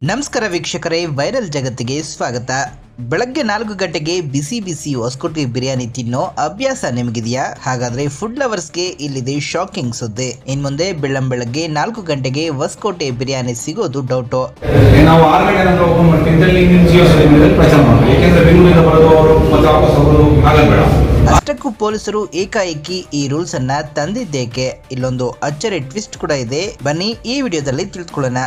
ನಮಸ್ಕಾರ ವೀಕ್ಷಕರೇ, ವೈರಲ್ ಜಗತ್ತಿಗೆ ಸ್ವಾಗತ. ಬೆಳಗ್ಗೆ 4 ಗಂಟೆಗೆ ಬಿಸಿ ಬಿಸಿ ಹೊಸಕೋಟೆ ಬಿರಿಯಾನಿ ತಿನ್ನೋ ಅಭ್ಯಾಸ ನಿಮಗಿದೆಯಾ? ಹಾಗಾದ್ರೆ ಫುಡ್ ಲವರ್ಸ್ಗೆ ಇಲ್ಲಿದೆ ಶಾಕಿಂಗ್ ಸುದ್ದಿ. ಇನ್ ಮುಂದೆ ಬೆಳಗ್ಗೆ 4 ಗಂಟೆಗೆ ಹೊಸಕೋಟೆ ಬಿರಿಯಾನಿ ಸಿಗೋದು ಡೌಟು. ನಾವು 6 ಗಂಟೆ ನಂತರ ಓಪನ್ ಮಾಡ್ತೀವಿ ಅಂತ ಇಲ್ಲಿ ಜಿಯೋ ಸಿನಿಮಾದಲ್ಲಿ ಪ್ರಚಾರ ಮಾಡ್ತೀವಿ. ಯಾಕೆಂದ್ರೆ ಬೆಂಗಳೂರಿಂದ ಬರೋದು ಅವರು ಮತ್ತೆ ವಾಪಸ್ ಹೋಗೋದು ಆಗಲ್ಲ. ಅಷ್ಟಕ್ಕೂ ಪೊಲೀಸರು ಏಕಾಏಕಿ ಈ ರೂಲ್ಸ್ ಅನ್ನ ತಂದಿದ್ದೇಕೆ? ಇಲ್ಲೊಂದು ಅಚ್ಚರಿ ಟ್ವಿಸ್ಟ್ ಕೂಡ ಇದೆ, ಬನ್ನಿ ಈ ವಿಡಿಯೋದಲ್ಲಿ ತಿಳಿದುಕೊಳ್ಳೋಣ.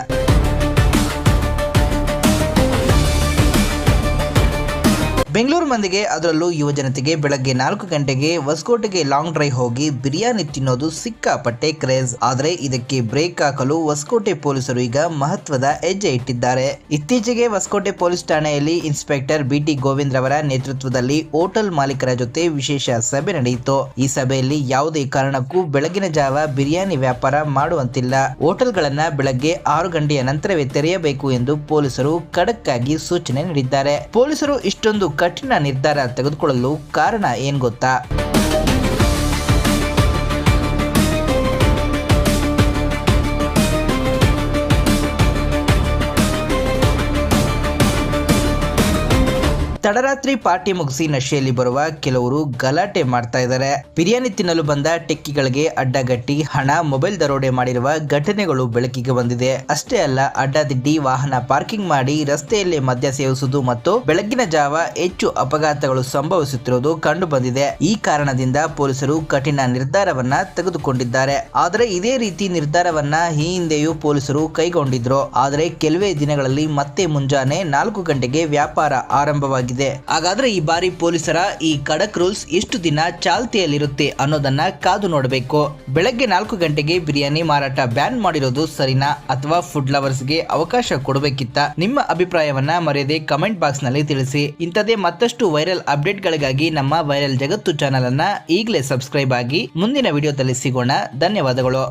ಬೆಂಗಳೂರು ಮಂದಿಗೆ, ಅದರಲ್ಲೂ ಯುವ ಜನತೆಗೆ ಬೆಳಗ್ಗೆ 4 ಗಂಟೆಗೆ ಹೊಸಕೋಟೆಗೆ ಲಾಂಗ್ ಡ್ರೈವ್ ಹೋಗಿ ಬಿರಿಯಾನಿ ತಿನ್ನೋದು ಸಿಕ್ಕಾಪಟ್ಟೆ ಕ್ರೇಜ್. ಆದ್ರೆ ಇದಕ್ಕೆ ಬ್ರೇಕ್ ಹಾಕಲು ಹೊಸಕೋಟೆ ಪೊಲೀಸರು ಈಗ ಮಹತ್ವದ ಹೆಜ್ಜೆ ಇಟ್ಟಿದ್ದಾರೆ. ಇತ್ತೀಚೆಗೆ ಹೊಸಕೋಟೆ ಪೊಲೀಸ್ ಠಾಣೆಯಲ್ಲಿ ಇನ್ಸ್ಪೆಕ್ಟರ್ BT ಗೋವಿಂದ್ ರವರ ನೇತೃತ್ವದಲ್ಲಿ ಹೋಟೆಲ್ ಮಾಲೀಕರ ಜೊತೆ ವಿಶೇಷ ಸಭೆ ನಡೆಯಿತು. ಈ ಸಭೆಯಲ್ಲಿ ಯಾವುದೇ ಕಾರಣಕ್ಕೂ ಬೆಳಗಿನ ಜಾವ ಬಿರಿಯಾನಿ ವ್ಯಾಪಾರ ಮಾಡುವಂತಿಲ್ಲ, ಹೋಟೆಲ್ಗಳನ್ನ ಬೆಳಗ್ಗೆ 6 ಗಂಟೆಯ ನಂತರವೇ ತೆರೆಯಬೇಕು ಎಂದು ಪೊಲೀಸರು ಖಡಕ್ ಆಗಿ ಸೂಚನೆ ನೀಡಿದ್ದಾರೆ. ಪೊಲೀಸರು ಇಷ್ಟೊಂದು ಕಠಿಣ ನಿರ್ಧಾರ ತೆಗೆದುಕೊಳ್ಳಲು ಕಾರಣ ಏನ್ ಗೊತ್ತಾ? ತಡರಾತ್ರಿ ಪಾರ್ಟಿ ಮುಗಿಸಿ ನಶೆಯಲ್ಲಿ ಬರುವ ಕೆಲವರು ಗಲಾಟೆ ಮಾಡ್ತಾ ಇದ್ದಾರೆ. ಬಿರಿಯಾನಿ ತಿನ್ನಲು ಬಂದ ಟೆಕ್ಕಿಗಳಿಗೆ ಅಡ್ಡಗಟ್ಟಿ ಹಣ, ಮೊಬೈಲ್ ದರೋಡೆ ಮಾಡಿರುವ ಘಟನೆಗಳು ಬೆಳಕಿಗೆ ಬಂದಿದೆ. ಅಷ್ಟೇ ಅಲ್ಲ, ಅಡ್ಡದಿಡ್ಡಿ ವಾಹನ ಪಾರ್ಕಿಂಗ್ ಮಾಡಿ ರಸ್ತೆಯಲ್ಲೇ ಮದ್ಯ ಸೇವಿಸುವುದು ಮತ್ತು ಬೆಳಗಿನ ಜಾವ ಹೆಚ್ಚು ಅಪಘಾತಗಳು ಸಂಭವಿಸುತ್ತಿರುವುದು ಕಂಡು ಬಂದಿದೆ. ಈ ಕಾರಣದಿಂದ ಪೊಲೀಸರು ಕಠಿಣ ನಿರ್ಧಾರವನ್ನ ತೆಗೆದುಕೊಂಡಿದ್ದಾರೆ. ಆದರೆ ಇದೇ ರೀತಿ ನಿರ್ಧಾರವನ್ನ ಈ ಹಿಂದೆಯೂ ಪೊಲೀಸರು ಕೈಗೊಂಡಿದ್ರು. ಆದರೆ ಕೆಲವೇ ದಿನಗಳಲ್ಲಿ ಮತ್ತೆ ಮುಂಜಾನೆ 4 ಗಂಟೆಗೆ ವ್ಯಾಪಾರ ಆರಂಭವಾಗಿದೆ. ಹಾಗಾದ್ರೆ ಈ ಬಾರಿ ಪೊಲೀಸರ ಈ ಖಡಕ್ ರೂಲ್ಸ್ ಎಷ್ಟು ದಿನ ಚಾಲ್ತಿಯಲ್ಲಿರುತ್ತೆ ಅನ್ನೋದನ್ನ ಕಾದು ನೋಡಬೇಕು. ಬೆಳಗ್ಗೆ 4 ಗಂಟೆಗೆ ಬಿರಿಯಾನಿ ಮಾರಾಟ ಬ್ಯಾನ್ ಮಾಡಿರೋದು ಸರಿನಾ, ಅಥವಾ ಫುಡ್ ಲವರ್ಸ್ಗೆ ಅವಕಾಶ ಕೊಡಬೇಕಿತ್ತ? ನಿಮ್ಮ ಅಭಿಪ್ರಾಯವನ್ನ ಮರೆಯದೆ ಕಮೆಂಟ್ ಬಾಕ್ಸ್ ನಲ್ಲಿ ತಿಳಿಸಿ. ಇಂಥದೇ ಮತ್ತಷ್ಟು ವೈರಲ್ ಅಪ್ಡೇಟ್ ಗಳಿಗಾಗಿ ನಮ್ಮ ವೈರಲ್ ಜಗತ್ತು ಚಾನೆಲ್ ಅನ್ನ ಈಗಲೇ ಸಬ್ಸ್ಕ್ರೈಬ್ ಆಗಿ. ಮುಂದಿನ ವಿಡಿಯೋದಲ್ಲಿ ಸಿಗೋಣ. ಧನ್ಯವಾದಗಳು.